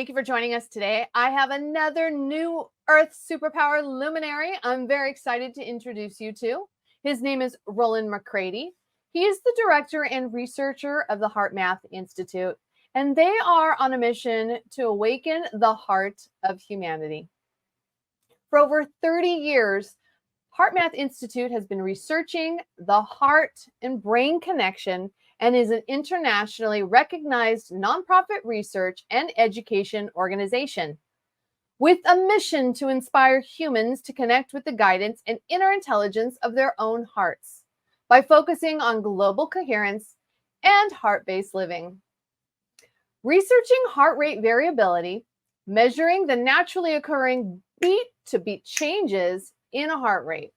Thank you for joining us today. I have another new Earth superpower luminary I'm very excited to introduce you to. His name is Rollin McCrady. He is the director and researcher of the HeartMath Institute, and they are on a mission to awaken the heart of humanity. For over 30 years, HeartMath Institute has been researching the heart and brain connection and is an internationally recognized nonprofit research and education organization with a mission to inspire humans to connect with the guidance and inner intelligence of their own hearts by focusing on global coherence and heart-based living. Researching heart rate variability, measuring the naturally occurring beat-to-beat changes in a heart rate.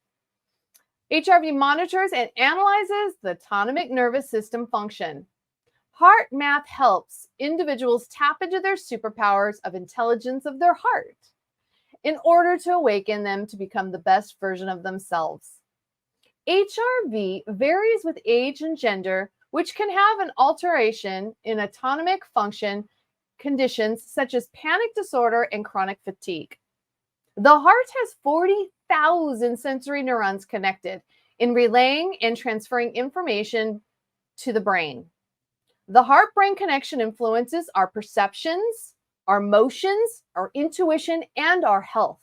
HRV monitors and analyzes the autonomic nervous system function. HeartMath helps individuals tap into their superpowers of intelligence of their heart in order to awaken them to become the best version of themselves. HRV varies with age and gender, which can have an alteration in autonomic function conditions such as panic disorder and chronic fatigue. The heart has 40,000 sensory neurons connected in relaying and transferring information to the brain. The heart-brain connection influences our perceptions, our emotions, our intuition, and our health.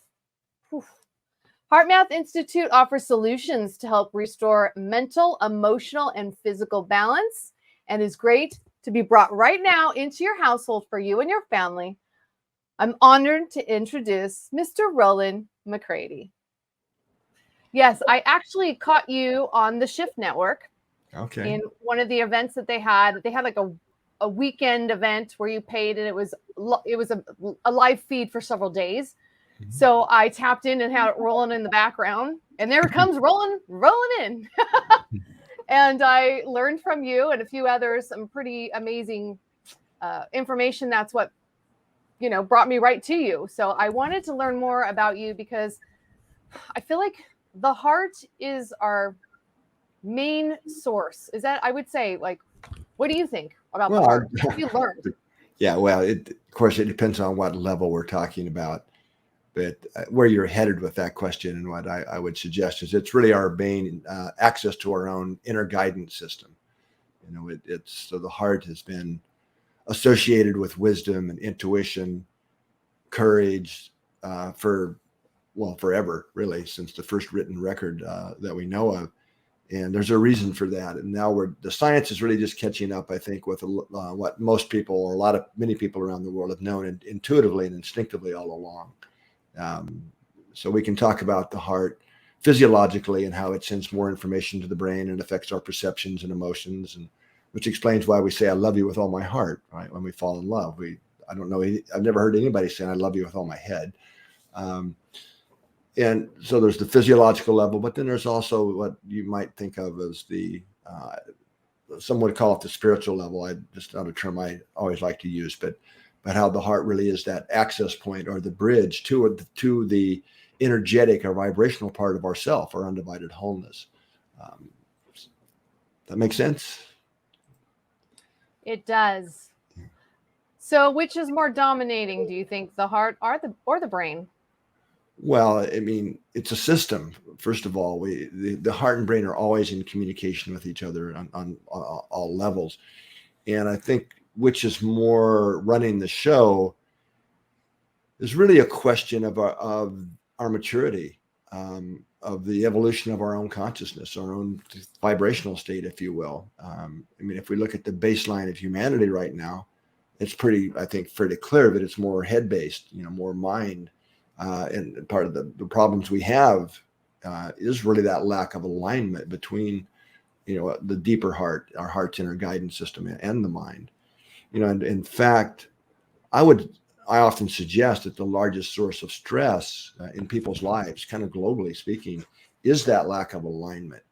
HeartMath Institute offers solutions to help restore mental, emotional, and physical balance, and is great to be brought right now into your household for you and your family. I'm honored to introduce Mr. Rollin McCrady. Yes, I actually caught you on the Shift Network. Okay. In one of the events that they had like a weekend event where you paid, and it was a live feed for several days. Mm-hmm. So I tapped in and had it rolling in the background, and there it comes rolling in. And I learned from you and a few others some pretty amazing information. That's what brought me right to you. So I wanted to learn more about you because I feel like the heart is our main source. Is that, I would say, like, what do you think about the heart? What have you learned? Yeah, well, of course, it depends on what level we're talking about. But where you're headed with that question, and what I would suggest is it's really our main access to our own inner guidance system. So the heart has been associated with wisdom and intuition, courage forever, really, since the first written record that we know of. And there's a reason for that. And now the science is really just catching up, I think, with what most people, or many people around the world have known intuitively and instinctively all along. So we can talk about the heart physiologically and how it sends more information to the brain and affects our perceptions and emotions, and which explains why we say, I love you with all my heart, right? When we fall in love, I've never heard anybody saying, I love you with all my head. And so there's the physiological level, but then there's also what you might think of as some would call it the spiritual level. Just not a term I always like to use, but how the heart really is that access point or the bridge to the energetic or vibrational part of ourself, our undivided wholeness. That makes sense? It does. So which is more dominating, do you think, the heart or the brain? Well, I mean, it's a system. First of all, the heart and brain are always in communication with each other on all levels. And I think which is more running the show is really a question of our maturity, of the evolution of our own consciousness, our own vibrational state, if you will. I mean, if we look at the baseline of humanity right now, it's pretty clear that it's more head-based, more mind. And part of the problems we have is really that lack of alignment between, the deeper heart, our heart's inner guidance system, and the mind. And in fact, I often suggest that the largest source of stress in people's lives, kind of globally speaking, is that lack of alignment.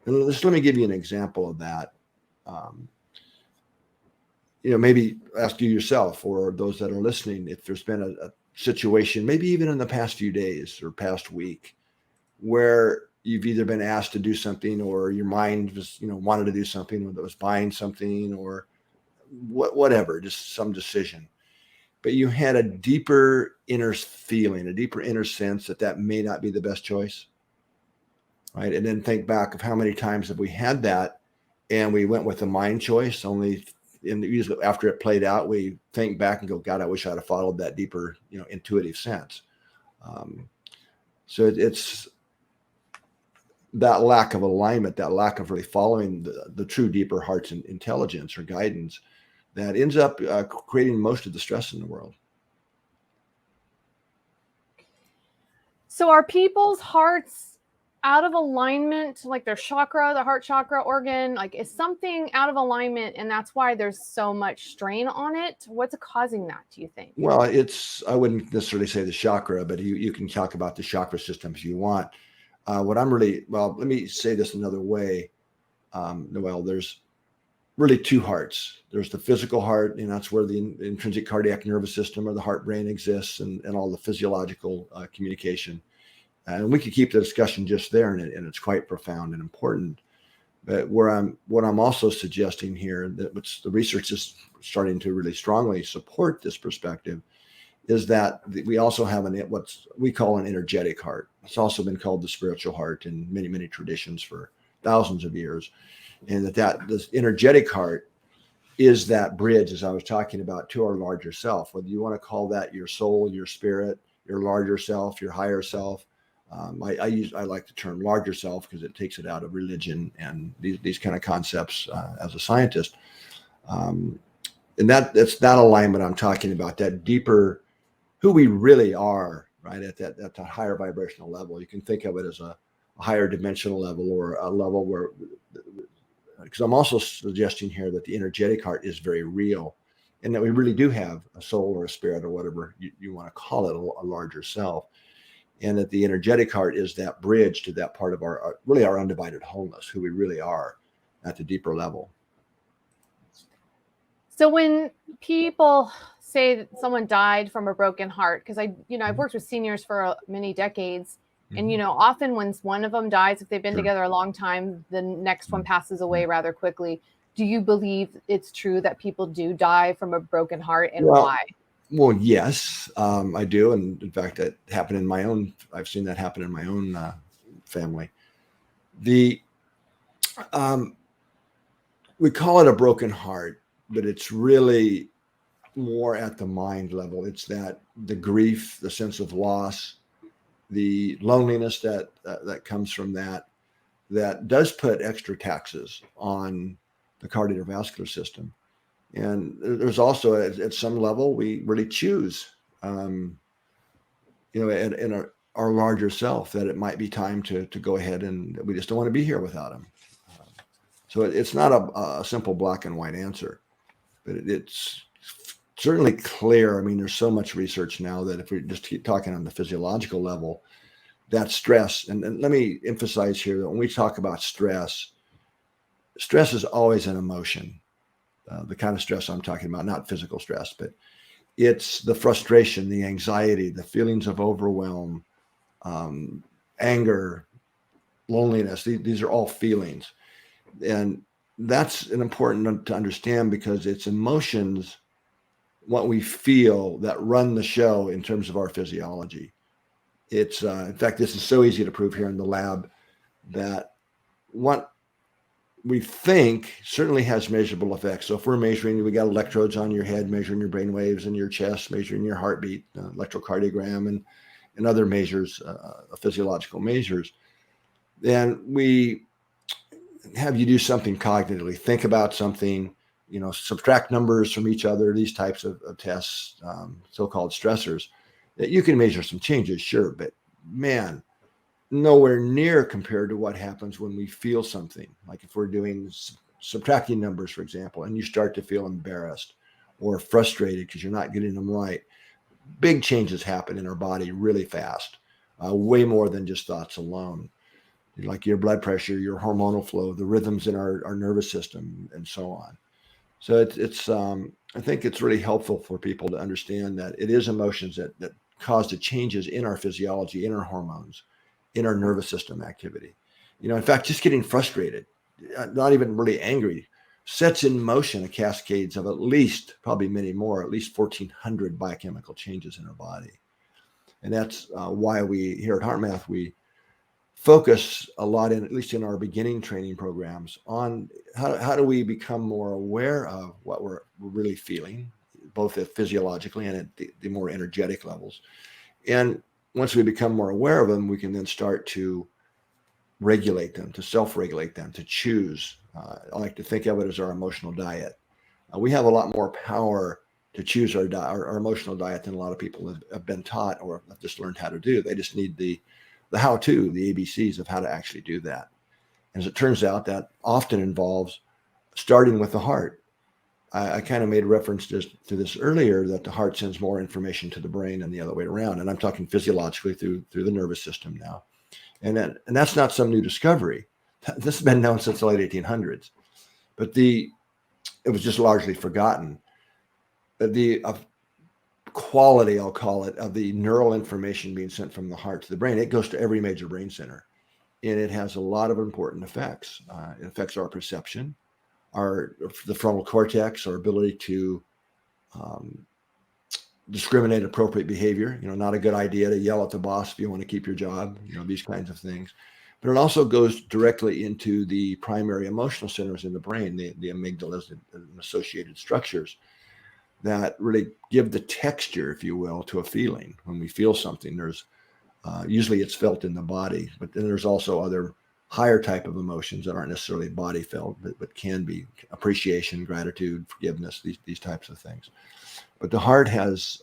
And let me give you an example of that. Maybe ask you yourself, or those that are listening, if there's been a situation, maybe even in the past few days or past week, where you've either been asked to do something, or your mind was, wanted to do something, whether it was buying something or whatever, just some decision. but you had a deeper inner feeling, a deeper inner sense that may not be the best choice, right? And then think back of how many times have we had that, and we went with the mind choice. Only usually after it played out, we think back and go, God, I wish I'd have followed that deeper, intuitive sense. So it's that lack of alignment, that lack of really following the true deeper heart's intelligence or guidance that ends up creating most of the stress in the world. So are people's hearts out of alignment, like their chakra, the heart chakra organ, like is something out of alignment and that's why there's so much strain on it? What's causing that, do you think? Well, I wouldn't necessarily say the chakra, but you can talk about the chakra system if you want. Let me say this another way, Noelle, there's really two hearts. There's the physical heart, and that's where the intrinsic cardiac nervous system or the heart brain exists and all the physiological communication. And we could keep the discussion just there, and it's quite profound and important. But what I'm also suggesting here, that the research is starting to really strongly support this perspective, is that we also have what we call an energetic heart. It's also been called the spiritual heart in many, many traditions for thousands of years. And that this energetic heart is that bridge, as I was talking about, to our larger self. Whether you want to call that your soul, your spirit, your larger self, your higher self. I like the term larger self because it takes it out of religion and these kind of concepts as a scientist. And it's that alignment I'm talking about, that deeper, who we really are, right? At that higher vibrational level. You can think of it as a higher dimensional level, or a level where, because I'm also suggesting here that the energetic heart is very real, and that we really do have a soul or a spirit or whatever you want to call it, a larger self. And that the energetic heart is that bridge to that part of our undivided wholeness, who we really are at the deeper level. So when people say that someone died from a broken heart, because I've worked with seniors for many decades, and often when one of them dies, if they've been together a long time, the next one passes away rather quickly. Do you believe it's true that people do die from a broken heart, and why? Well, yes, I do. And in fact, that happened I've seen that happen in my own family. We call it a broken heart, but it's really more at the mind level. It's that the grief, the sense of loss, the loneliness that comes from that does put extra taxes on the cardiovascular system. And there's also, at some level, we really choose, in our larger self, that it might be time to go ahead, and we just don't want to be here without him. So it's not a simple black and white answer, but it's certainly clear. I mean, there's so much research now that if we just keep talking on the physiological level, that stress, and let me emphasize here that when we talk about stress is always an emotion. The kind of stress I'm talking about, not physical stress, but it's the frustration, the anxiety, the feelings of overwhelm, anger, loneliness. These are all feelings. And that's important to understand, because it's emotions, what we feel, that run the show in terms of our physiology. It's, in fact, this is so easy to prove here in the lab, that what we think certainly has measurable effects. So if we're measuring, we got electrodes on your head, measuring your brain waves in your chest, measuring your heartbeat, electrocardiogram, and other measures, physiological measures. Then we have you do something cognitively, think about something, subtract numbers from each other, these types of tests, so-called stressors. That you can measure some changes, sure, but man, nowhere near compared to what happens when we feel something. Like if we're doing subtracting numbers, for example, and you start to feel embarrassed or frustrated because you're not getting them right, big changes happen in our body really fast, way more than just thoughts alone. Like your blood pressure, your hormonal flow, the rhythms in our nervous system, and so on. So it's I think it's really helpful for people to understand that it is emotions that cause the changes in our physiology, in our hormones, in our nervous system activity. In fact, just getting frustrated, not even really angry, sets in motion a cascades of at least, probably many more, at least 1,400 biochemical changes in our body. And that's why we here at HeartMath, we focus a lot in, at least in our beginning training programs, on how do we become more aware of what we're really feeling, both physiologically and at the more energetic levels. And once we become more aware of them, we can then start to regulate them, to self-regulate them, to choose. I like to think of it as our emotional diet. We have a lot more power to choose our emotional diet than a lot of people have been taught or have just learned how to do. They just need the how-to, the ABCs of how to actually do that. As it turns out, that often involves starting with the heart. I kind of made reference to this earlier, that the heart sends more information to the brain than the other way around. And I'm talking physiologically through the nervous system now. And that's not some new discovery. This has been known since the late 1800s, but it was just largely forgotten. The quality, I'll call it, of the neural information being sent from the heart to the brain, it goes to every major brain center, and it has a lot of important effects. It affects our perception, the frontal cortex, our ability to discriminate appropriate behavior. Not a good idea to yell at the boss if you want to keep your job, these kinds of things. But it also goes directly into the primary emotional centers in the brain, the amygdalas and associated structures that really give the texture, if you will, to a feeling. When we feel something, there's usually it's felt in the body, but then there's also other higher type of emotions that aren't necessarily body felt, but can be appreciation, gratitude, forgiveness, these types of things. But the heart has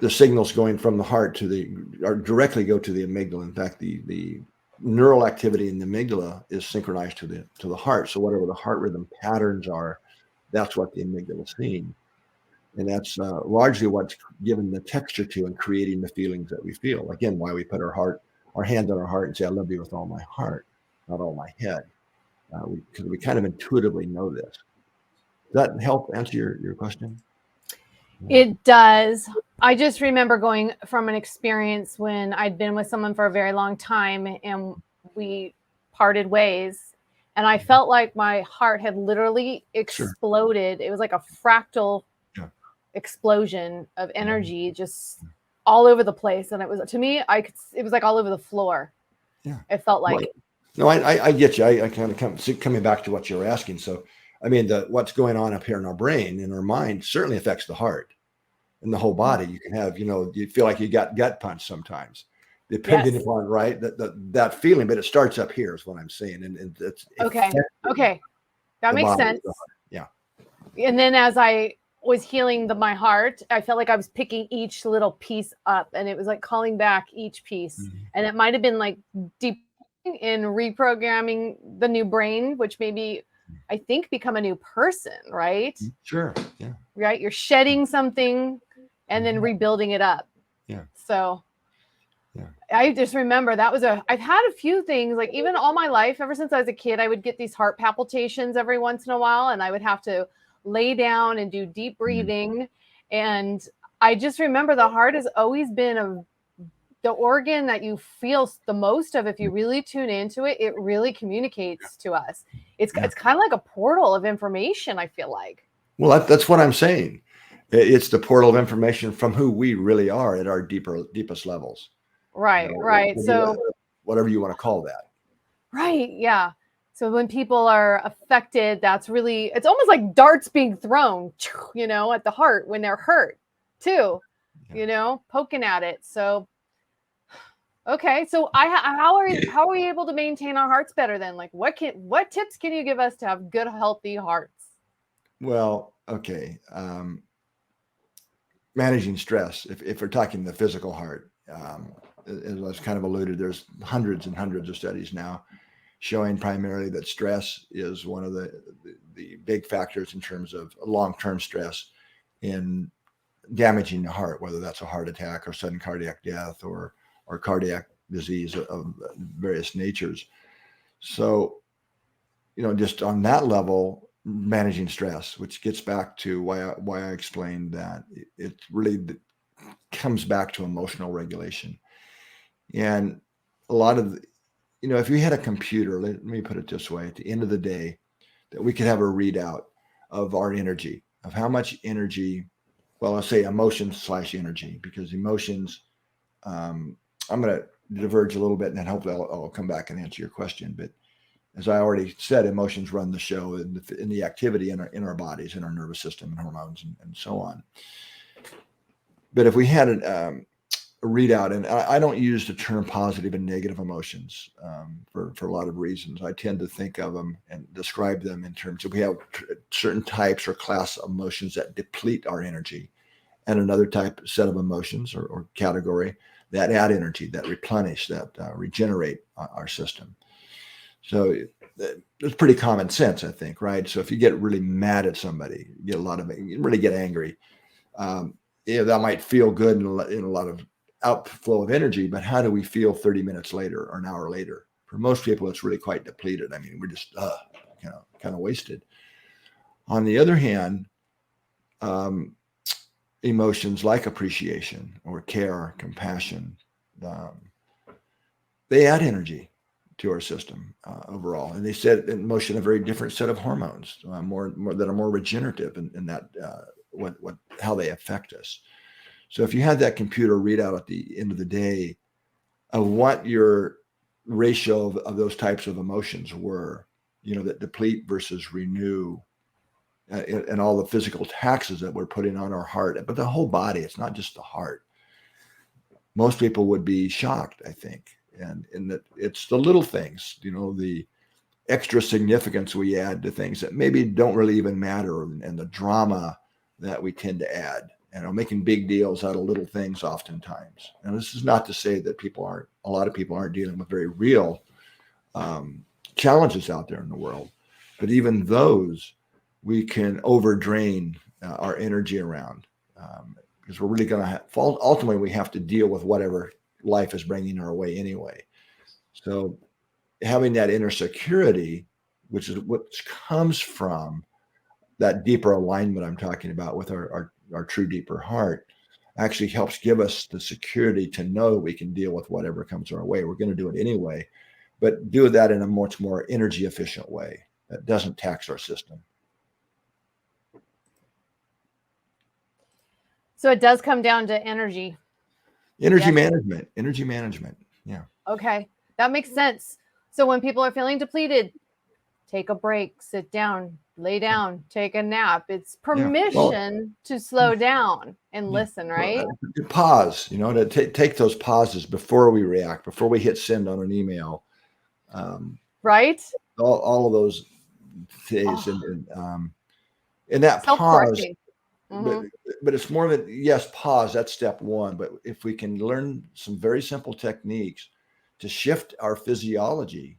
the signals going from the heart or directly go to the amygdala. In fact, the neural activity in the amygdala is synchronized to the heart. So whatever the heart rhythm patterns are, that's what the amygdala is seeing. And that's largely what's given the texture to and creating the feelings that we feel. Again, why we put our hand on our heart and say, I love you with all my heart, not all my head. Because we kind of intuitively know this. Does that help answer your question? It does. I just remember going from an experience when I'd been with someone for a very long time and we parted ways. And I felt like my heart had literally exploded. Sure. It was like a fractal explosion of energy just all over the place. And it was, to me, it was like all over the floor. Yeah. It felt like. No, I get you. I kind of coming back to what you were asking. So, I mean, what's going on up here in our brain, in our mind, certainly affects the heart and the whole body. You can have, you feel like you got gut punched sometimes, depending upon, right, that feeling, but it starts up here is what I'm saying. And it's okay. That makes sense. Yeah. And then as I was healing my heart, I felt like I was picking each little piece up and it was like calling back each piece. Mm-hmm. And it might've been like deep in reprogramming the new brain, which maybe I think become a new person, right? Sure. Yeah. Right. You're shedding something and then rebuilding it up. Yeah. So I just remember I've had a few things, like even all my life, ever since I was a kid, I would get these heart palpitations every once in a while and I would have to lay down and do deep breathing. And I just remember the heart has always been the organ that you feel the most of. If you really tune into it, it really communicates to us. It's kind of like a portal of information, I feel like. Well, that's what I'm saying. It's the portal of information from who we really are at our deepest levels. Right, right. So whatever you want to call that. Right, yeah. So when people are affected, it's almost like darts being thrown, at the heart when they're hurt too, poking at it. So, okay. So how are we able to maintain our hearts better then? Like what tips can you give us to have good, healthy hearts? Well, okay. Managing stress, if we're talking the physical heart, as I was kind of alluded, there's hundreds and hundreds of studies now showing primarily that stress is one of the big factors in terms of long-term stress in damaging the heart, whether that's a heart attack or sudden cardiac death or cardiac disease of various natures. So, just on that level, managing stress, which gets back to why I explained that it really comes back to emotional regulation. And a lot of if you had a computer, let me put it this way, at the end of the day, that we could have a readout of our energy, of how much energy, well, I'll say emotions/energy, because emotions, I'm going to diverge a little bit and then hopefully I'll come back and answer your question. But as I already said, emotions run the show in the activity in our bodies, in our nervous system and hormones and so on. But if we had a readout, and I don't use the term positive and negative emotions for a lot of reasons. I tend to think of them and describe them in terms of we have certain types or class of emotions that deplete our energy, and another set of emotions or category that add energy, that replenish, that regenerate our system. So it's pretty common sense, I think, right? So if you get really mad at somebody, you really get angry. That might feel good in a lot of outflow of energy, but how do we feel 30 minutes later or an hour later? For most people, it's really quite depleted. I mean, we're just kind of wasted. On the other hand, emotions like appreciation or care, compassion, they add energy to our system overall, and they set in motion a very different set of hormones, more that are more regenerative in that how they affect us. So if you had that computer readout at the end of the day of what your ratio of those types of emotions were, that deplete versus renew, and all the physical taxes that we're putting on our heart, but the whole body, it's not just the heart. Most people would be shocked, I think. And in that it's the little things, the extra significance we add to things that maybe don't really even matter, and the drama that we tend to add, making big deals out of little things oftentimes. And this is not to say that a lot of people aren't dealing with very real challenges out there in the world, but even those we can overdrain our energy around, because we're really going to ultimately we have to deal with whatever life is bringing our way anyway. So having that inner security, which is what comes from that deeper alignment I'm talking about with our true deeper heart, actually helps give us the security to know we can deal with whatever comes our way. We're going to do it anyway, but do that in a much more energy efficient way that doesn't tax our system. So it does come down to energy. Energy management. Yeah. Okay. That makes sense. So when people are feeling depleted, take a break, sit down, lay down, take a nap. It's permission to slow down and listen, right? Pause, to take those pauses before we react, before we hit send on an email. Right. All of those days. And that pause, but it's more than, yes, pause, that's step one. But if we can learn some very simple techniques to shift our physiology,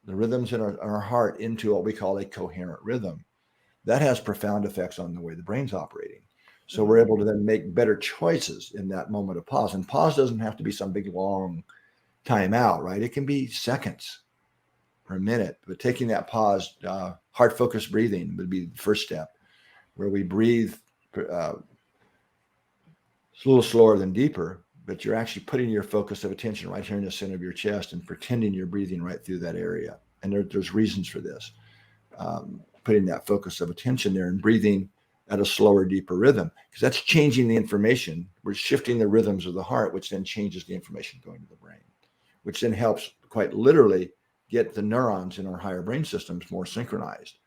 the rhythms in our heart, into what we call a coherent rhythm, that has profound effects on the way the brain's operating. So we're able to then make better choices in that moment of pause. And pause doesn't have to be some big, long time out, right? It can be seconds or a minute. But taking that pause, heart-focused breathing would be the first step, where we breathe it's a little slower than deeper, but you're actually putting your focus of attention right here in the center of your chest and pretending you're breathing right through that area. And there's reasons for this. Putting that focus of attention there and breathing at a slower, deeper rhythm, because that's changing the information. We're shifting the rhythms of the heart, which then changes the information going to the brain, which then helps quite literally get the neurons in our higher brain systems more synchronized.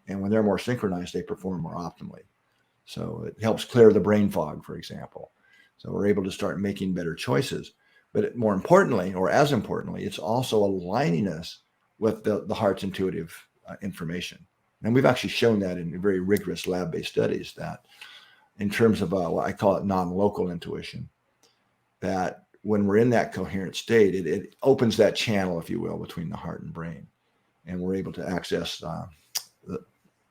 And when they're more synchronized, they perform more optimally. So it helps clear the brain fog, for example. So we're able to start making better choices. But more importantly, or as importantly, it's also aligning us with the heart's intuitive information. And we've actually shown that in very rigorous lab-based studies, that in terms of what I call it non-local intuition, that when we're in that coherent state, it opens that channel, if you will, between the heart and brain. And we're able to access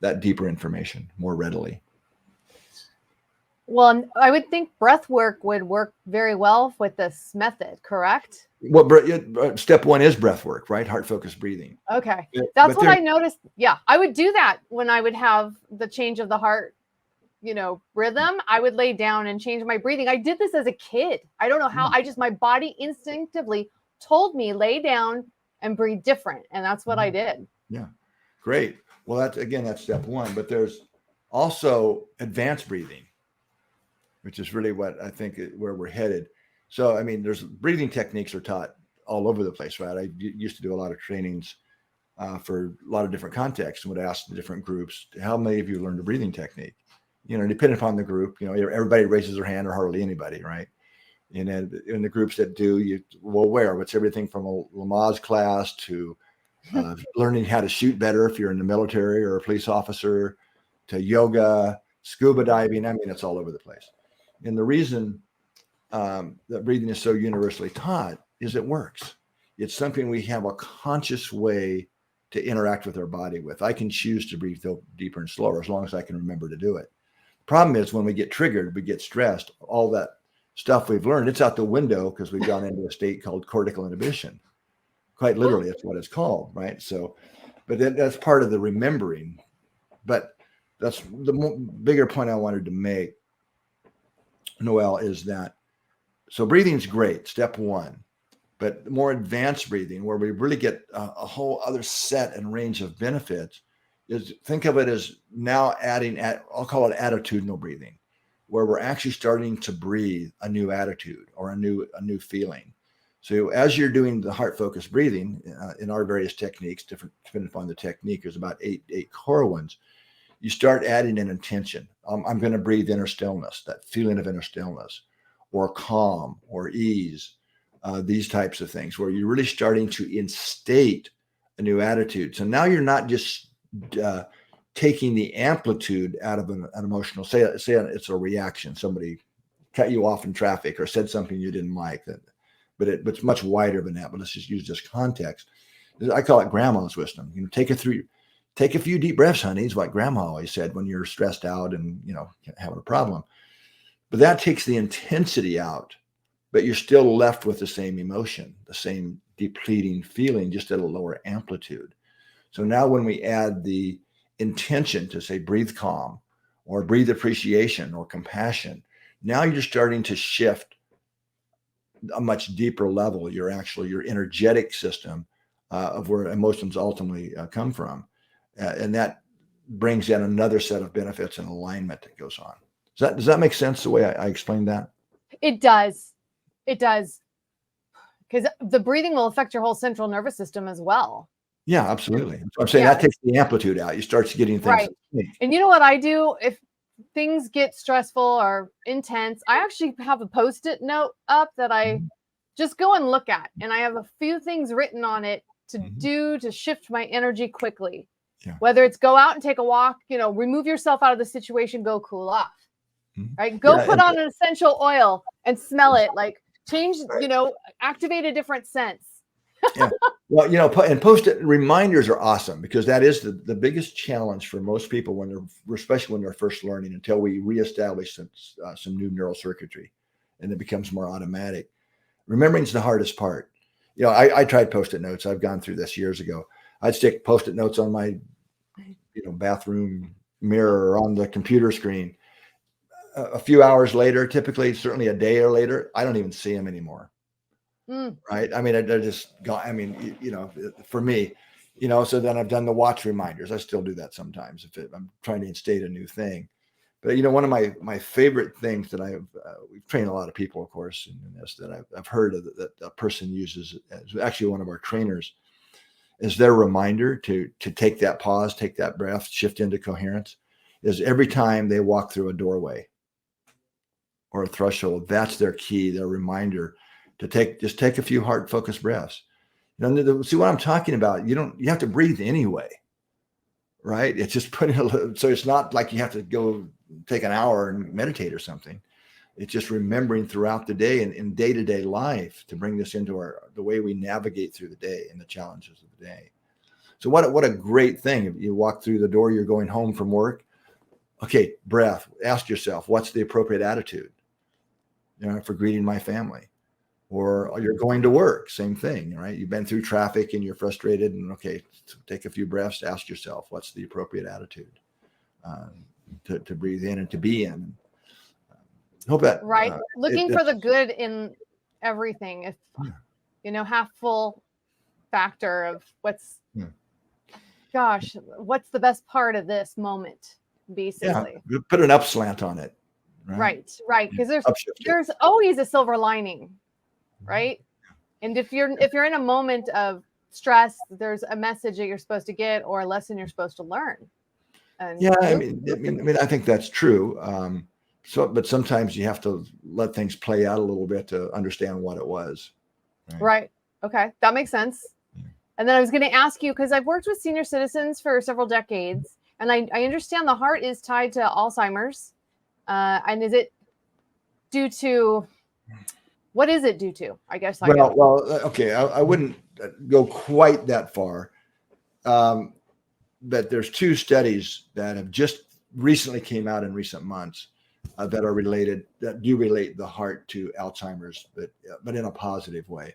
that deeper information more readily. Well, I would think breath work would work very well with this method, correct? Well, step one is breath work, right? Heart-focused breathing. Okay. That's what I noticed. Yeah. I would do that when I would have the change of the heart, rhythm. I would lay down and change my breathing. I did this as a kid. I don't know how. My body instinctively told me lay down and breathe different. And that's what I did. Yeah. Great. Well, that's step one, but there's also advanced breathing, which is really what I think where we're headed. So, I mean, there's breathing techniques are taught all over the place, right? I used to do a lot of trainings for a lot of different contexts and would ask the different groups, how many of you learned a breathing technique? You know, depending upon the group, you know, everybody raises their hand or hardly anybody, right? And then in the groups that do, where? It's everything from a Lamaze class to learning how to shoot better if you're in the military or a police officer, to yoga, scuba diving. I mean, it's all over the place. And the reason that breathing is so universally taught is it works. It's something we have a conscious way to interact with our body with. I can choose to breathe deeper and slower as long as I can remember to do it. The problem is when we get triggered, we get stressed, all that stuff we've learned, it's out the window because we've gone into a state called cortical inhibition. Quite literally, that's what it's called, right? So, but that's part of the remembering. But that's the bigger point I wanted to make, Noelle, is that so breathing's great, step one, but more advanced breathing, where we really get a whole other set and range of benefits, is think of it as now adding, I'll call it attitudinal breathing, where we're actually starting to breathe a new attitude or a new feeling. So as you're doing the heart focused breathing in our various techniques, different depending upon the technique, there's about eight core ones. You start adding an intention. I'm going to breathe inner stillness, that feeling of inner stillness, or calm, or ease, these types of things, where you're really starting to instate a new attitude. So now you're not just taking the amplitude out of an emotional. Say it's a reaction. Somebody cut you off in traffic or said something you didn't like. But it's much wider than that. But let's just use this context. I call it grandma's wisdom. You know, take a few deep breaths, honey, is what grandma always said when you're stressed out and, you know, having a problem. But that takes the intensity out, but you're still left with the same emotion, the same depleting feeling, just at a lower amplitude. So now when we add the intention to say, breathe calm or breathe appreciation or compassion, now you're starting to shift a much deeper level, your energetic system of where emotions ultimately come from. And that brings in another set of benefits and alignment that goes on. Does that make sense the way I explained that? It does. It does. Because the breathing will affect your whole central nervous system as well. Yeah, absolutely. I'm saying that takes the amplitude out. You start getting things. Right. And you know what I do? If things get stressful or intense, I actually have a Post-it note up that I just go and look at. And I have a few things written on it to do to shift my energy quickly. Yeah. Whether it's go out and take a walk, you know, remove yourself out of the situation, go cool off. Right? Go put on an essential oil and smell it, like change, you know, activate a different sense. Yeah. Well, you know, and Post-it reminders are awesome because that is the biggest challenge for most people especially when they're first learning, until we reestablish some new neural circuitry and it becomes more automatic. Remembering is the hardest part. You know, I tried Post-it notes. I've gone through this years ago. I'd stick Post-it notes on my, you know, bathroom mirror or on the computer screen. A few hours later, typically, certainly a day or later, I don't even see them anymore. Right. I mean, they're just gone. I mean, you know, for me, you know, so then I've done the watch reminders. I still do that sometimes if I'm trying to instate a new thing. But, you know, one of my favorite things that we've trained a lot of people, of course, in this, that I've heard of that a person uses, as actually one of our trainers, is their reminder to take that pause, take that breath, shift into coherence, is every time they walk through a doorway or a threshold, that's their key, their reminder to take a few heart focused breaths. You know, see what I'm talking about? You have to breathe anyway, right? It's just so it's not like you have to go take an hour and meditate or something. It's just remembering throughout the day and in day-to-day life to bring this into the way we navigate through the day and the challenges of the day. So what a great thing. If you walk through the door, you're going home from work. Okay, breath. Ask yourself, what's the appropriate attitude, you know, for greeting my family? Or you're going to work, same thing, right? You've been through traffic and you're frustrated, and okay, take a few breaths, ask yourself, what's the appropriate attitude to breathe in and to be in. Hope that looking for the good in everything. If you know, half full factor of what's the best part of this moment, basically. Yeah, put an upslant on it. Right. Because Upshift it. there's always a silver lining, right? And if you're in a moment of stress, there's a message that you're supposed to get or a lesson you're supposed to learn. And yeah, I mean, I think that's true. But sometimes you have to let things play out a little bit to understand what it was. Right. Okay. That makes sense. And then I was going to ask you, because I've worked with senior citizens for several decades, and I understand the heart is tied to Alzheimer's. And is it due to, what is it due to? I guess. Okay. I wouldn't go quite that far. But there's 2 studies that have just recently came out in recent months that do relate the heart to Alzheimer's, but in a positive way.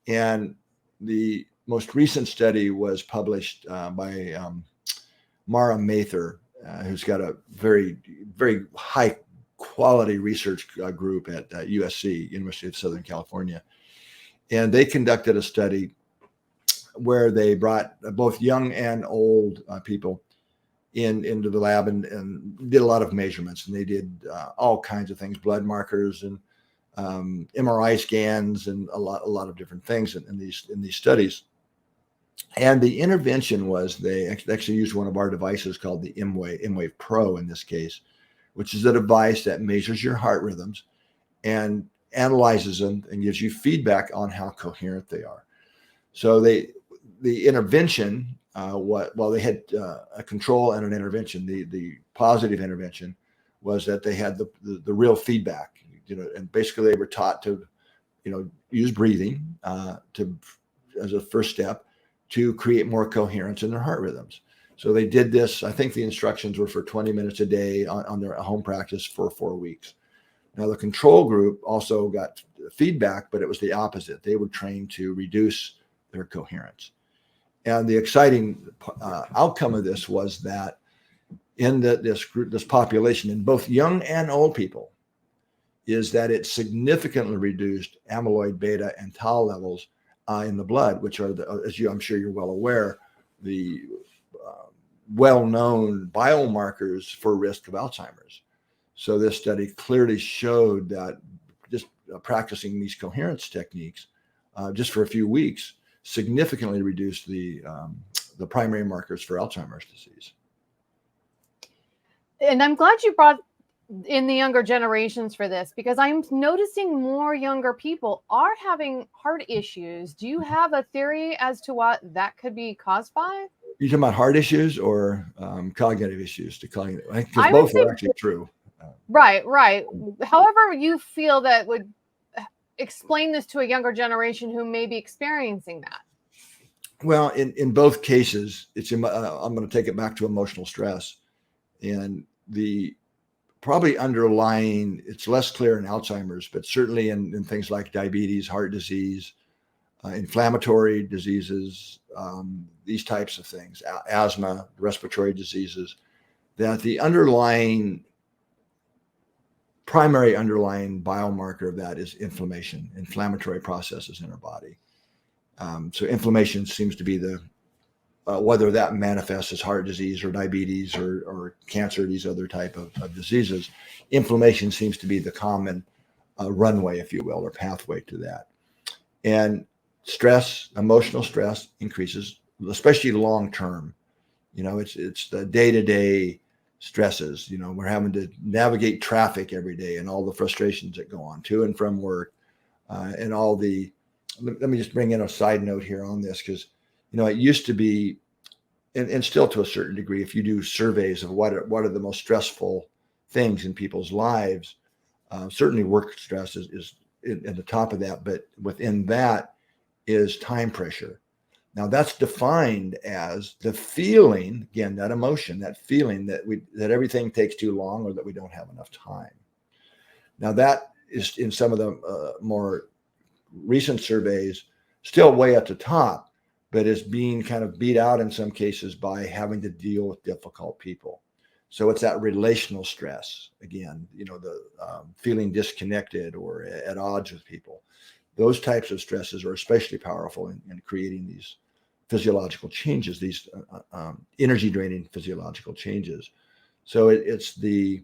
And the most recent study was published by Mara Mather, who's got a very, very high quality research group at USC, University of Southern California. And they conducted a study where they brought both young and old people into the lab and did a lot of measurements. And they did all kinds of things, blood markers and MRI scans and a lot of different things in these studies. And the intervention was they actually used one of our devices called the M-Wave Pro in this case, which is a device that measures your heart rhythms and analyzes them and gives you feedback on how coherent they are. So the intervention, they had a control and an intervention. The positive intervention was that they had the real feedback, and basically they were taught to, use breathing as a first step to create more coherence in their heart rhythms. So they did this. I think the instructions were for 20 minutes a day on their home practice for 4 weeks. Now the control group also got feedback, but it was the opposite. They were trained to reduce their coherence. And the exciting outcome of this was that in this population, in both young and old people, is that it significantly reduced amyloid beta and tau levels in the blood, which are, I'm sure you're well aware, the well-known biomarkers for risk of Alzheimer's. So this study clearly showed that just practicing these coherence techniques just for a few weeks significantly reduced the primary markers for Alzheimer's disease. And I'm glad you brought in the younger generations for this, because I'm noticing more younger people are having heart issues. Do you have a theory as to what that could be caused by? You talking about heart issues or cognitive issues? Because both are actually true. Right. However you feel that would explain this to a younger generation who may be experiencing that. Well, in both cases, I'm going to take it back to emotional stress, and the probably underlying, it's less clear in Alzheimer's, but certainly in things like diabetes, heart disease, inflammatory diseases, these types of things, asthma, respiratory diseases, that the primary underlying biomarker of that is inflammatory processes in our body. So inflammation seems to be whether that manifests as heart disease or diabetes or cancer, these other type of diseases, inflammation seems to be the common runway, if you will, or pathway to that. And stress, emotional stress increases, especially long-term. It's the day-to-day stresses. We're having to navigate traffic every day and all the frustrations that go on to and from work and all the, let me just bring in a side note here on this, because it used to be, and still to a certain degree, if you do surveys of what are the most stressful things in people's lives, certainly work stress is at the top of that, but within that is time pressure. Now that's defined as the feeling, again, that emotion, that feeling that everything takes too long or that we don't have enough time. Now that is in some of the more recent surveys still way at the top, but is being kind of beat out in some cases by having to deal with difficult people. So it's that relational stress, again, the feeling disconnected or at odds with people. those types of stresses are especially powerful in creating these physiological changes, these energy draining physiological changes. So it's the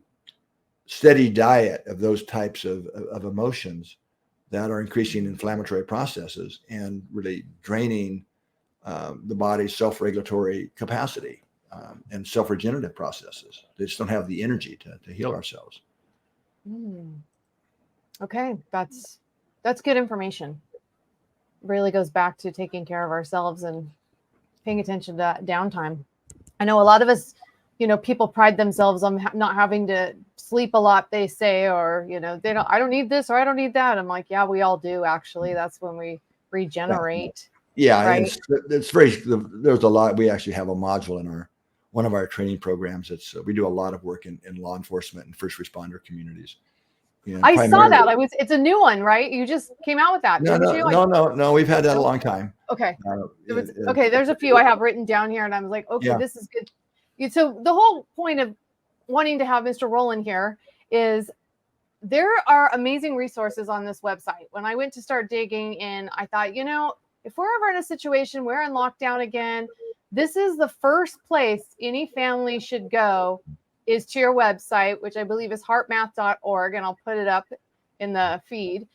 steady diet of those types of emotions that are increasing inflammatory processes and really draining the body's self-regulatory capacity and self-regenerative processes. They just don't have the energy to heal ourselves. Okay, that's good information. Really goes back to taking care of ourselves and paying attention to that downtime. I know a lot of us, people pride themselves on not having to sleep a lot, they say, or, I don't need this or I don't need that. I'm like, yeah, we all do. Actually, that's when we regenerate. Yeah. Right? There's a lot. We actually have a module in one of our training programs. We do a lot of work in law enforcement and first responder communities. I saw that. It's a new one, right? You just came out with that, didn't you? No. We've had that a long time. Okay. There's a few I have written down here, and I was like, okay, this is good. So the whole point of wanting to have Mr. Rollin here is there are amazing resources on this website. When I went to start digging in, I thought, if we're ever in a situation, we're in lockdown again, this is the first place any family should go is to your website, which I believe is heartmath.org, and I'll put it up in the feed.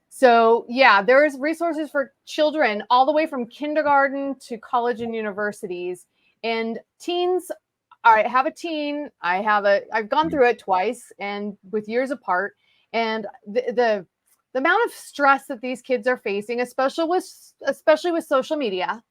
So yeah, there's resources for children all the way from kindergarten to college and universities, and teens. I have a teen. I've gone through it twice and with years apart, and the amount of stress that these kids are facing, especially with social media,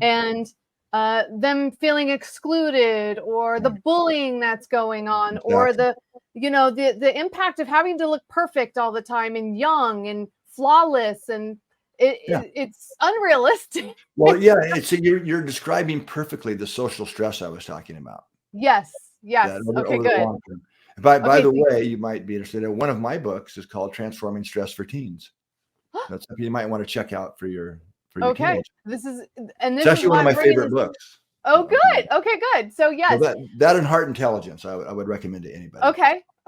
and them feeling excluded, or the bullying that's going on, or the impact of having to look perfect all the time and young and flawless, and it's unrealistic. Well, yeah, you're describing perfectly the social stress I was talking about. Yes. Okay, good. By the way, you might be interested in one of my books is called Transforming Stress for Teens. That's something you might want to check out for your okay. Teenage. It's actually one of my favorite books. Oh, good. Okay, good. So yes, that and Heart Intelligence, I would recommend to anybody.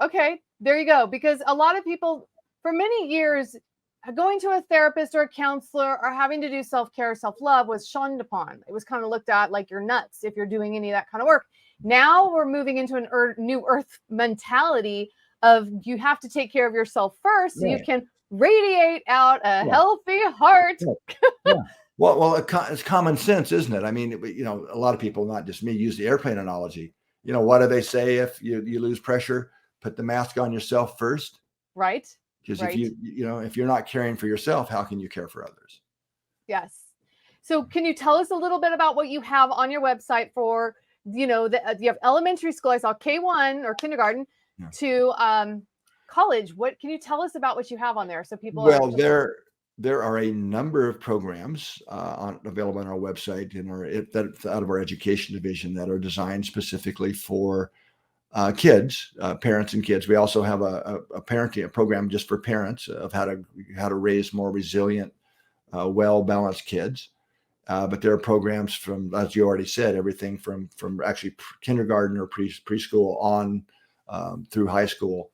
Okay. There you go. Because a lot of people, for many years, going to a therapist or a counselor or having to do self-care, self-love was shunned upon. It was kind of looked at like you're nuts if you're doing any of that kind of work. Now we're moving into an new earth mentality of you have to take care of yourself first so you can radiate out a healthy heart. Yeah. Well, it's common sense, isn't it? I mean, a lot of people, not just me, use the airplane analogy. What do they say if you lose pressure? Put the mask on yourself first. Right. Because if you're not caring for yourself, how can you care for others? Yes. So can you tell us a little bit about what you have on your website for, you have elementary school, I saw K1 or kindergarten to college. What can you tell us about what you have on there so people there are a number of programs available on our website that's out of our education division that are designed specifically for kids, parents and kids. We also have a parenting program just for parents of how to raise more resilient, well-balanced kids. But there are programs from, as you already said, everything from actually kindergarten or preschool on through high school.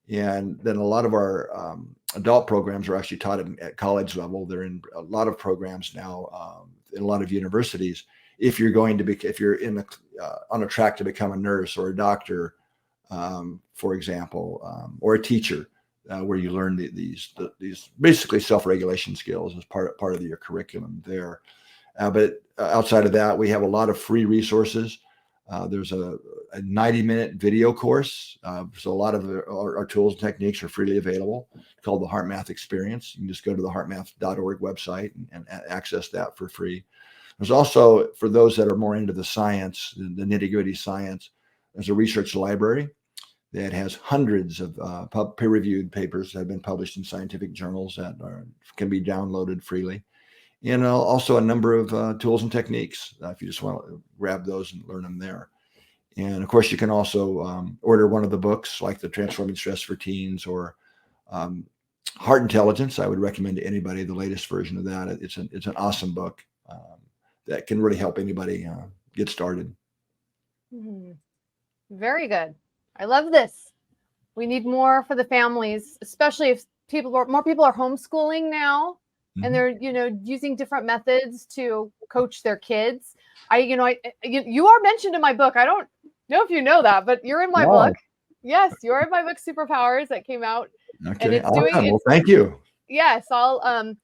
And then a lot of our adult programs are actually taught at college level. They're in a lot of programs now in a lot of universities. If you're on a track to become a nurse or a doctor, for example, or a teacher, where you learn these basically self-regulation skills as part of your curriculum there. But outside of that, we have a lot of free resources. There's a 90-minute video course. So a lot of our tools and techniques are freely available, called the HeartMath Experience. You can just go to the heartmath.org website and access that for free. There's also, for those that are more into the science, the nitty-gritty science, there's a research library that has hundreds of peer-reviewed papers that have been published in scientific journals that can be downloaded freely. And also a number of tools and techniques if you just want to grab those and learn them there. And of course, you can also order one of the books like the Transforming Stress for Teens or Heart Intelligence. I would recommend to anybody the latest version of that. It's an awesome book that can really help anybody get started. Very good. I love this. We need more for the families, especially if more people are homeschooling now, and Mhm. they're using different methods to coach their kids. You are mentioned in my book. I don't know if you know that, but you're in my book. Wow. Yes, you're in my book, Superpowers, that came out, and Okay. it's doing Awesome. it. Well, thank you. Yes, I'll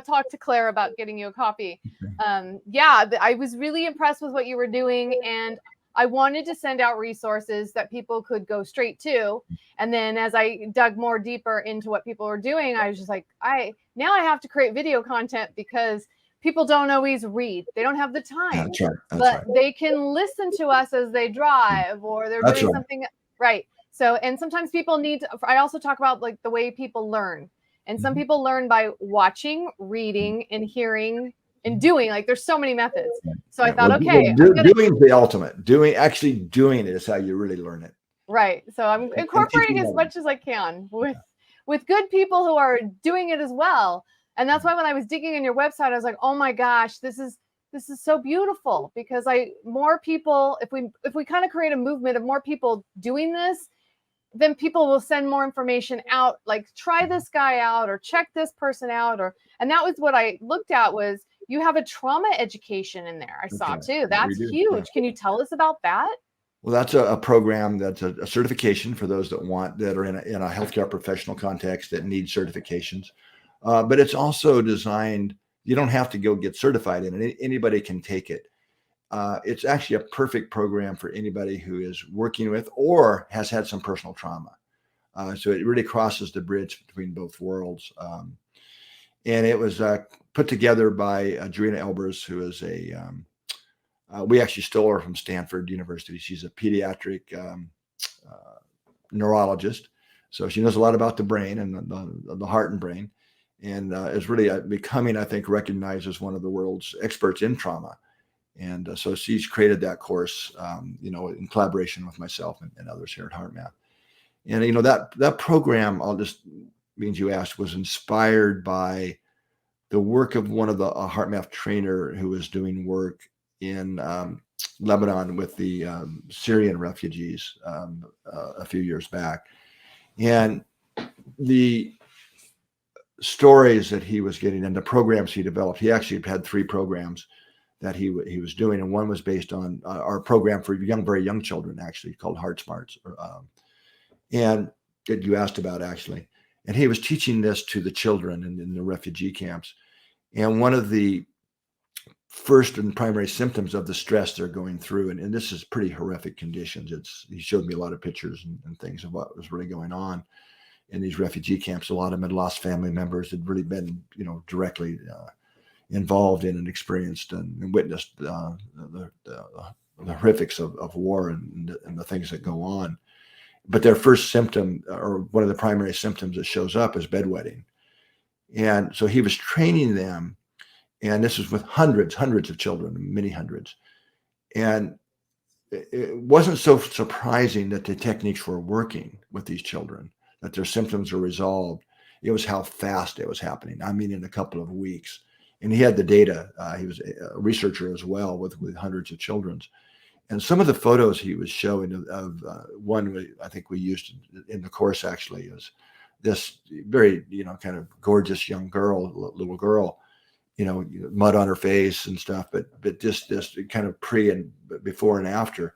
talk to Claire about getting you a copy. Okay. I was really impressed with what you were doing, and I wanted to send out resources that people could go straight to. And then as I dug more deeper into what people were doing, I was just like, I have to create video content because people don't always read. They don't have the time, That's right. That's but right. they can listen to us as they drive or they're That's doing right. something right. So, and sometimes people I also talk about like the way people learn. And some Mhm. people learn by watching, reading, and hearing and doing. Like there's so many methods. So I Yeah. thought, Well, okay, I'm gonna doing is the ultimate. Actually doing it is how you really learn it. right. So I'm And incorporating teaching as others. much as I can with good people who are doing it as well. And that's why when I was digging in your website, I was like, oh my gosh, this is so beautiful because more people, if we kind of create a movement of more people doing this, then people will send more information out, like try this guy out or check this person out. And that was what I looked at was you have a trauma education in there. I That's saw right. too. Yeah, we That's do. Yeah. huge. Can you tell us about that? Well, that's a program that's a certification for those that are in a healthcare professional context that need certifications. But it's also designed, you don't have to go get certified in it. Anybody can take it. It's actually a perfect program for anybody who is working with or has had some personal trauma. So it really crosses the bridge between both worlds. And it was put together by Adriana Elbers, who is we actually stole her from Stanford University. She's a pediatric uh, neurologist. So she knows a lot about the brain and the heart and brain, and is really becoming, I think, recognized as one of the world's experts in trauma. And so she's created that course, in collaboration with myself and others here at HeartMath. And that program, I'll just means you asked, was inspired by the work of one of the HeartMath trainer who was doing work in Lebanon with the Syrian refugees a few years back. And the stories that he was getting and the programs he developed, he actually had 3 programs that he was doing. And one was based on our program for very young children, actually called Heart Smarts. And that you asked about actually. And he was teaching this to the children in the refugee camps. And one of the first and primary symptoms of the stress they're going through, and this is pretty horrific conditions. He showed me a lot of pictures and things of what was really going on in these refugee camps. A lot of them had lost family members, had really been, directly involved in and experienced and witnessed the horrifics of war and the things that go on. But their first symptom, or one of the primary symptoms that shows up, is bedwetting. And so he was training them, and this was with hundreds of children, many hundreds. And it wasn't so surprising that the techniques were working with these children, that their symptoms were resolved. It was how fast it was happening. I mean, in a couple of weeks. And he had the data. He was a researcher as well with hundreds of children. And some of the photos he was showing of one I think we used in the course actually is this very, kind of gorgeous young little girl, mud on her face and stuff, but just this kind of pre and before and after.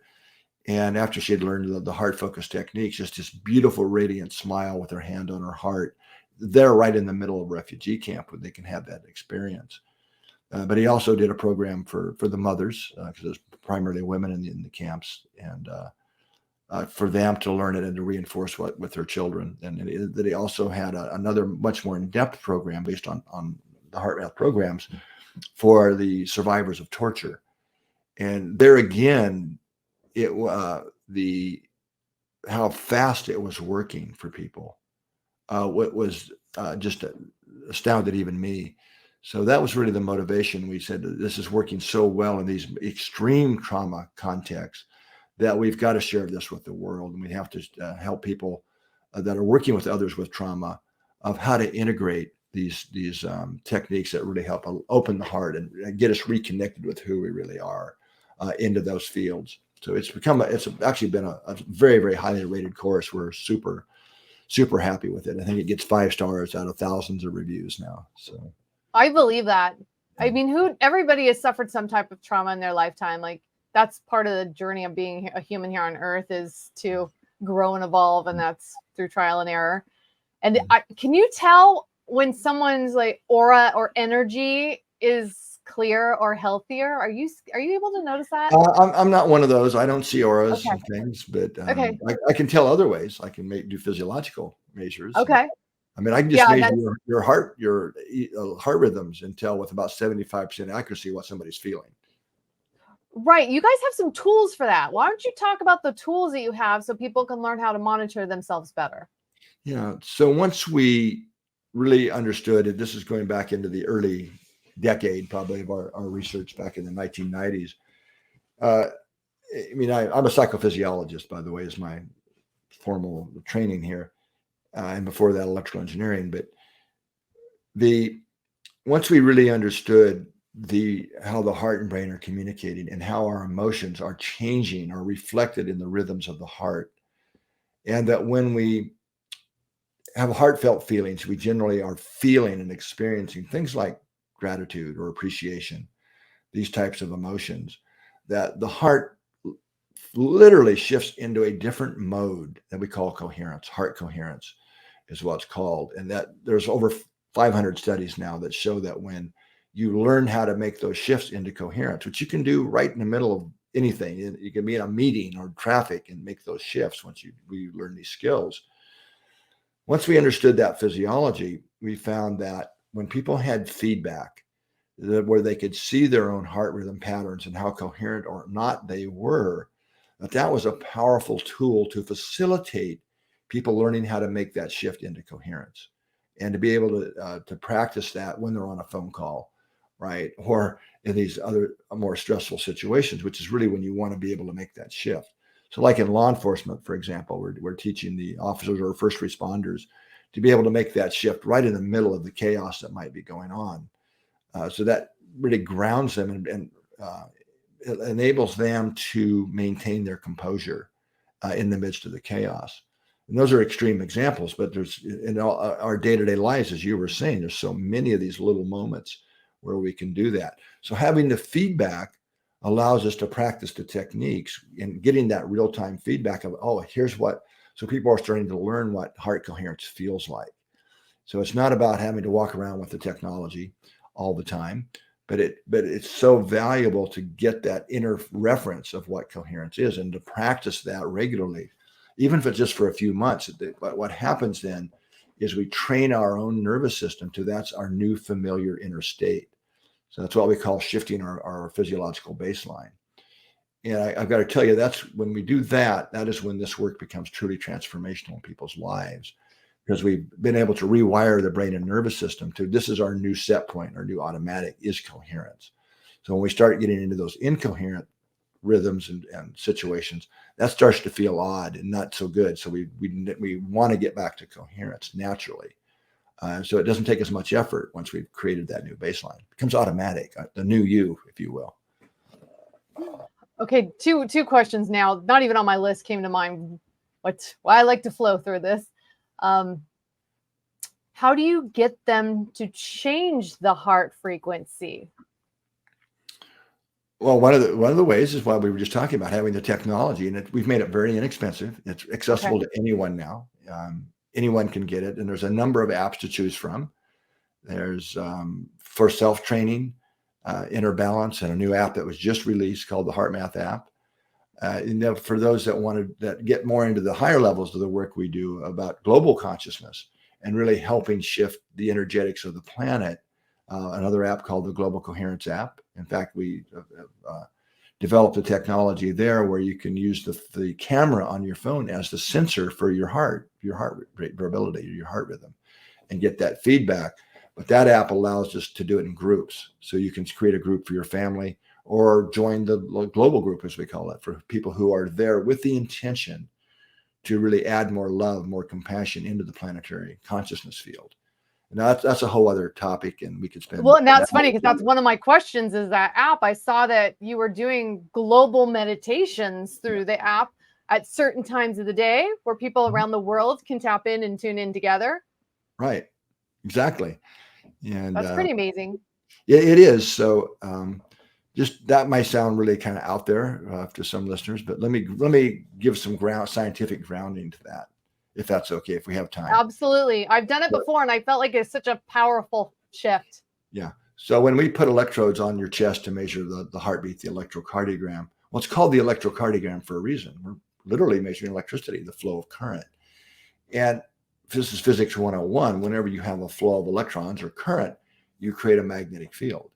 And after she had learned the heart focus techniques, just this beautiful, radiant smile with her hand on her heart. They're right in the middle of refugee camp where they can have that experience. But he also did a program for the mothers, because there's primarily women in the camps, and for them to learn it and to reinforce with their children. And that he also had another much more in-depth program based on the HeartMath programs for the survivors of torture. And there again, it how fast it was working for people. What was just astounded even me. So that was really the motivation. We said this is working so well in these extreme trauma contexts that we've got to share this with the world, and we have to help people that are working with others with trauma of how to integrate these techniques that really help open the heart and get us reconnected with who we really are into those fields. So it's actually been a very, very highly rated course. We're super super happy with it. I think it gets 5 stars out of thousands of reviews now. So I believe that. I mean, everybody has suffered some type of trauma in their lifetime. Like, that's part of the journey of being a human here on earth, is to grow and evolve, and that's through trial and error. And can you tell when someone's like aura or energy is clear or healthier? Are you able to notice that? I'm not one of those. I don't see auras Okay. and things, but Okay. I can tell other ways. I can do physiological measures. Okay. I mean, I can just measure your heart rhythms and tell with about 75% accuracy what somebody's feeling. Right. You guys have some tools for that. Why don't you talk about the tools that you have so people can learn how to monitor themselves better? Yeah. So once we really understood it, this is going back into the early decade, probably, of our research back in the 1990s. I mean, I'm a psychophysiologist, by the way, is my formal training here. And before that, electrical engineering. But once we really understood how the heart and brain are communicating and how our emotions are changing or reflected in the rhythms of the heart, and that when we have heartfelt feelings, we generally are feeling and experiencing things like gratitude or appreciation, these types of emotions, that the heart literally shifts into a different mode that we call coherence. Heart coherence is what's called. And that there's over 500 studies now that show that when you learn how to make those shifts into coherence, which you can do right in the middle of anything, you can be in a meeting or traffic and make those shifts once we learn these skills. Once we understood that physiology, we found that when people had feedback where they could see their own heart rhythm patterns and how coherent or not they were, that was a powerful tool to facilitate people learning how to make that shift into coherence and to be able to practice that when they're on a phone call, right? Or in these other more stressful situations, which is really when you want to be able to make that shift. So like in law enforcement, for example, we're teaching the officers or first responders to be able to make that shift right in the middle of the chaos that might be going on. So that really grounds them and it enables them to maintain their composure in the midst of the chaos. And those are extreme examples, but there's in our day-to-day lives, as you were saying, there's so many of these little moments where we can do that. So having the feedback allows us to practice the techniques and getting that real-time feedback of, so people are starting to learn what heart coherence feels like. So it's not about having to walk around with the technology all the time, but it's so valuable to get that inner reference of what coherence is and to practice that regularly, even if it's just for a few months. But what happens then is we train our own nervous system that's our new familiar inner state. So that's what we call shifting our physiological baseline. And I've got to tell you, that's when we do that is when this work becomes truly transformational in people's lives, because we've been able to rewire the brain and nervous system this is our new set point, our new automatic is coherence. So when we start getting into those incoherent rhythms and situations, that starts to feel odd and not so good. So we want to get back to coherence naturally. So it doesn't take as much effort once we've created that new baseline. It becomes automatic, the new you, if you will. Okay, two questions now. Not even on my list came to mind. Why I like to flow through this. How do you get them to change the heart frequency? Well, one of the ways is what we were just talking about, having the technology, and we've made it very inexpensive. It's accessible to anyone now. Anyone can get it, and there's a number of apps to choose from. There's for self-training, inner balance, and a new app that was just released called the HeartMath app. For those that get more into the higher levels of the work we do about global consciousness and really helping shift the energetics of the planet, another app called the Global Coherence app. In fact, we developed a technology there where you can use the camera on your phone as the sensor for your heart rate variability, your heart rhythm, and get that feedback. But that app allows us to do it in groups. So you can create a group for your family or join the global group, as we call it, for people who are there with the intention to really add more love, more compassion into the planetary consciousness field. And that's a whole other topic, and we could spend. Well, and that's funny because that's one of my questions is that app. I saw that you were doing global meditations through the app. at certain times of the day where people around the world can tap in and tune in together. Right. Exactly. And That's pretty amazing. it is. So just that might sound really kind of out there to some listeners, but let me give some scientific grounding to that, if that's okay, if we have time. Absolutely. I've done it before, and I felt like it's such a powerful shift. Yeah. So when we put electrodes on your chest to measure the heartbeat, the electrocardiogram, well, it's called the electrocardiogram for a reason. We're literally measuring electricity, the flow of current. And this is physics 101. Whenever you have a flow of electrons or current, you create a magnetic field.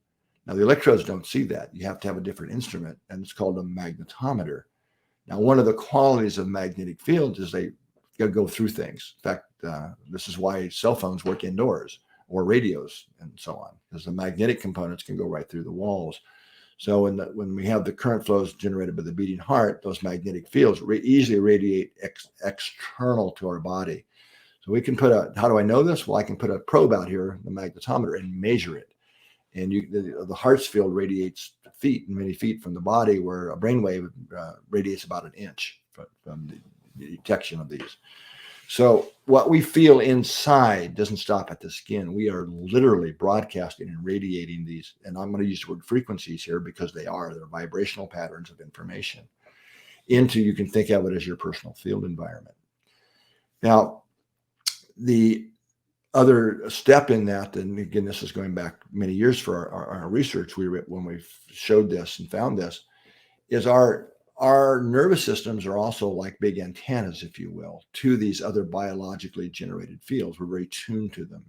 Now, the electrodes don't see that. You have to have a different instrument, and it's called a magnetometer. Now, one of the qualities of magnetic fields is they go through things. In fact, this is why cell phones work indoors, or radios and so on, because the magnetic components can go right through the walls. So when we have the current flows generated by the beating heart, those magnetic fields easily radiate external to our body. So we can how do I know this? Well, I can put a probe out here, the magnetometer, and measure it. And the heart's field radiates many feet from the body, where a brainwave radiates about an inch from the detection of these. So what we feel inside doesn't stop at the skin. We are literally broadcasting and radiating these, and I'm going to use the word frequencies here because they're vibrational patterns of information into, you can think of it as your personal field environment. Now, the other step in that, and again, this is going back many years for our research, when we showed this and found this, is our nervous systems are also like big antennas, if you will, to these other biologically generated fields. We're very tuned to them.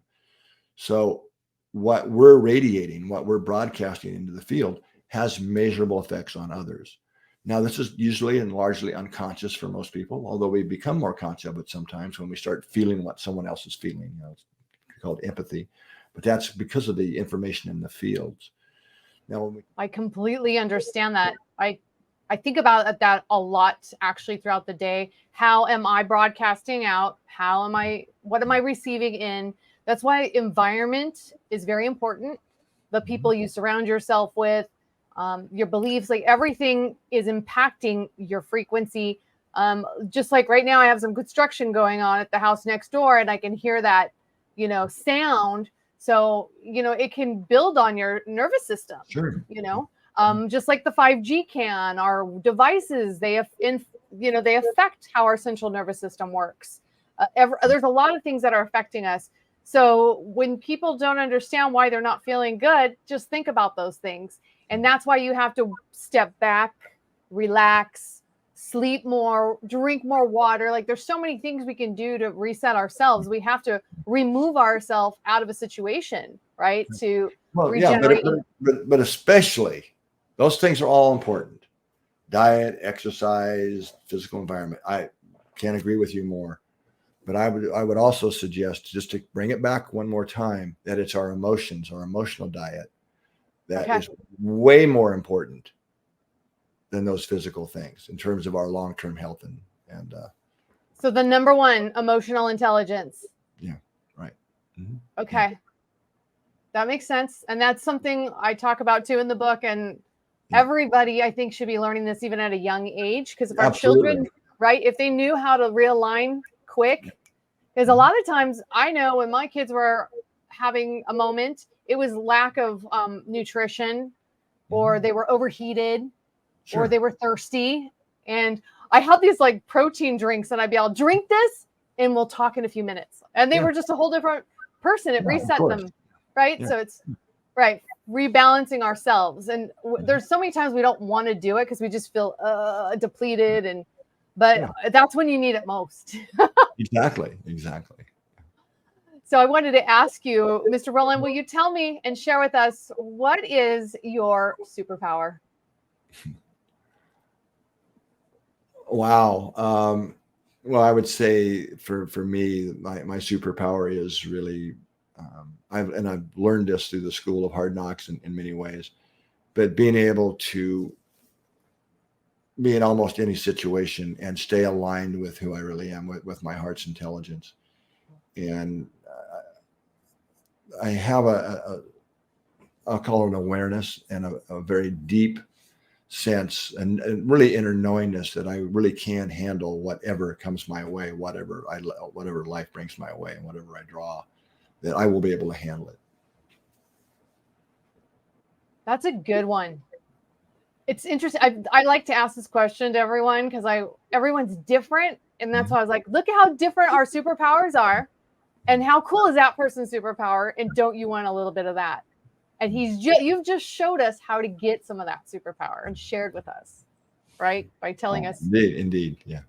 So what we're radiating, what we're broadcasting into the field, has measurable effects on others. Now, this is usually and largely unconscious for most people, although we become more conscious of it sometimes when we start feeling what someone else is feeling. It's called empathy, but that's because of the information in the fields. Now, I completely understand that. I think about that a lot actually throughout the day. How am I broadcasting out? What am I receiving in? That's why environment is very important. The people you surround yourself with, your beliefs, like everything is impacting your frequency. Just like right now, I have some construction going on at the house next door, and I can hear that, sound. So, it can build on your nervous system. Sure. Just like the 5G can, our devices, they affect how our central nervous system works. There's a lot of things that are affecting us. So when people don't understand why they're not feeling good, just think about those things. And that's why you have to step back, relax, sleep more, drink more water. Like there's so many things we can do to reset ourselves. We have to remove ourselves out of a situation, right? To regenerate. Yeah, but especially those things are all important. Diet, exercise, physical environment. I can't agree with you more. But I would also suggest, just to bring it back one more time, that it's our emotions, our emotional diet, that is way more important than those physical things in terms of our long-term health and so the number one, emotional intelligence. Yeah, right. Mm-hmm. Okay. Yeah. That makes sense. And that's something I talk about too in the book. And everybody, I think, should be learning this even at a young age, because if our children, right, if they knew how to realign quick, because a lot of times I know when my kids were having a moment, it was lack of nutrition, or they were overheated, or they were thirsty. And I had these like protein drinks, and I'd be all, drink this and we'll talk in a few minutes. And they were just a whole different person. It reset them. Right. Yeah. So it's right. Rebalancing ourselves. And there's so many times we don't want to do it because we just feel depleted. But that's when you need it most. Exactly. So I wanted to ask you, Mr. Rollin, will you tell me and share with us, what is your superpower? Wow. Well, I would say for me, my superpower is really, I've learned this through the School of Hard Knocks in many ways, but being able to be in almost any situation and stay aligned with who I really am, with my heart's intelligence. And I have I'll call it an awareness and a very deep sense and really inner knowingness that I really can handle whatever comes my way, whatever life brings my way, and whatever I draw, that I will be able to handle it. That's a good one. It's interesting. I like to ask this question to everyone because everyone's different. And that's why I was like, look at how different our superpowers are. And how cool is that person's superpower? And don't you want a little bit of that? And you've just showed us how to get some of that superpower and shared with us, right? By telling us. Indeed. Yeah.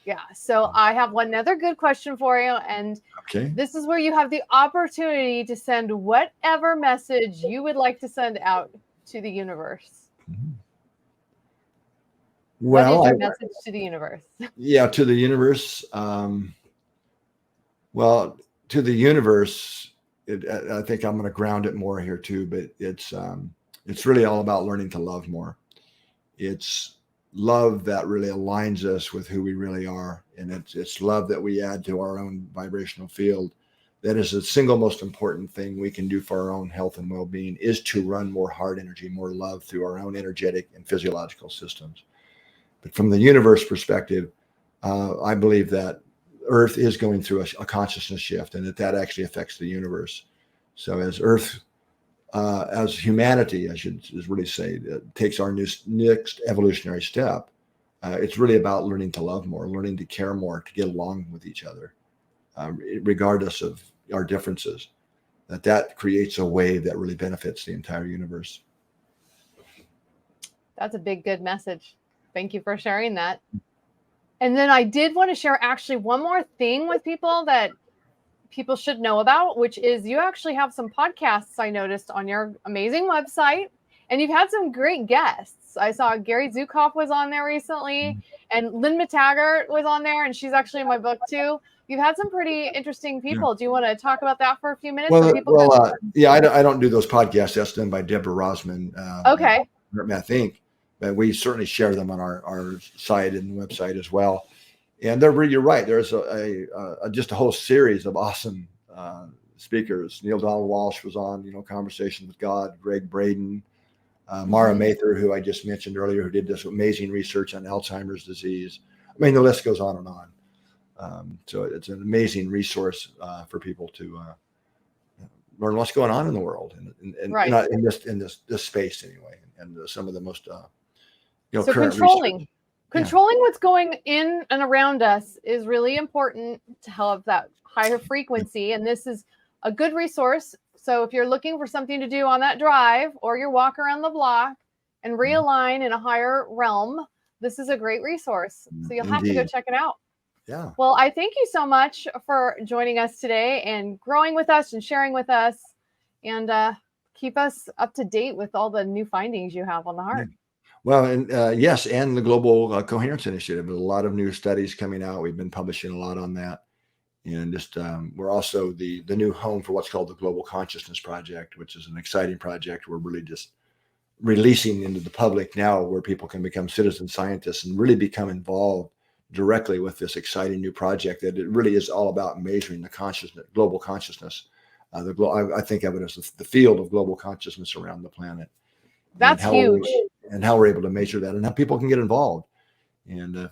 Yeah. So I have one other good question for you. And this is where you have the opportunity to send whatever message you would like to send out to the universe. Well, what is your message to the universe? Yeah, to the universe. Well, to the universe, I think I'm going to ground it more here too, but it's really all about learning to love more. It's love that really aligns us with who we really are. And it's love that we add to our own vibrational field. That is the single most important thing we can do for our own health and well-being, is to run more heart energy, more love through our own energetic and physiological systems. But from the universe perspective, I believe that Earth is going through a consciousness shift, and that actually affects the universe. So as Earth, as humanity, I should really say, takes our next evolutionary step, it's really about learning to love more, learning to care more, to get along with each other, regardless of our differences. That creates a wave that really benefits the entire universe. That's a big, good message. Thank you for sharing that. And then I did want to share actually one more thing with people that people should know about, which is you actually have some podcasts I noticed on your amazing website, and you've had some great guests. I saw Gary Zukav was on there recently, and Lynn McTaggart was on there, and she's actually in my book too. You've had some pretty interesting people. Do you want to talk about that for a few minutes? Yeah, I don't do those podcasts. That's done by Deborah Rosman. Okay. HeartMath Inc. But we certainly share them on our site and website as well. And you're right. There's just a whole series of awesome speakers. Neil Donald Walsh was on, Conversation with God. Greg Braden, Mara Mather, who I just mentioned earlier, who did this amazing research on Alzheimer's disease. I mean, the list goes on and on. So it's an amazing resource for people to learn what's going on in the world, and in this space anyway, and some of the most so controlling what's going in and around us is really important to have that higher frequency. And this is a good resource. So if you're looking for something to do on that drive, or your walk around the block and realign in a higher realm, this is a great resource. So you'll have to go check it out. Yeah. Well, I thank you so much for joining us today and growing with us and sharing with us, and keep us up to date with all the new findings you have on the heart. Well, and yes, and the Global Coherence Initiative. There's a lot of new studies coming out. We've been publishing a lot on that. And just we're also the new home for what's called the Global Consciousness Project, which is an exciting project. We're really just releasing into the public now, where people can become citizen scientists and really become involved directly with this exciting new project, that it really is all about measuring the consciousness, global consciousness. I think of it as the field of global consciousness around the planet. That's huge. And how we're able to measure that, and how people can get involved. And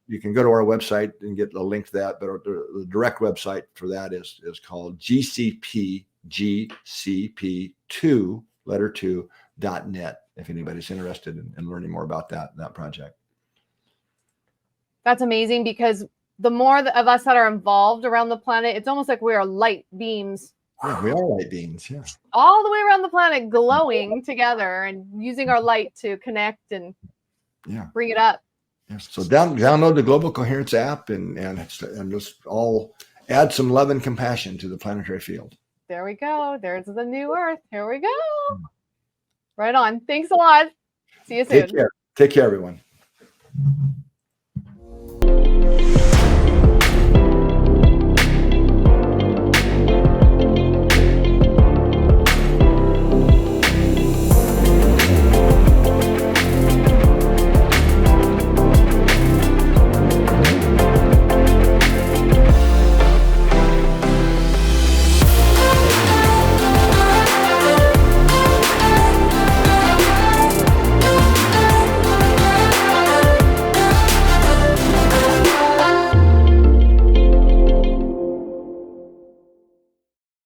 you can go to our website and get a link to that. But the direct website for that is called GCP2.net. If anybody's interested in learning more about that project. That's amazing, because the more of us that are involved around the planet, it's almost like we are light beams. Yeah, we are light beams. Yeah. All the way around the planet, glowing together and using our light to connect and bring it up. Yes. So download the Global Coherence app and just all add some love and compassion to the planetary field. There we go. There's the new Earth. Here we go. Right on. Thanks a lot. See you soon. Take care, everyone.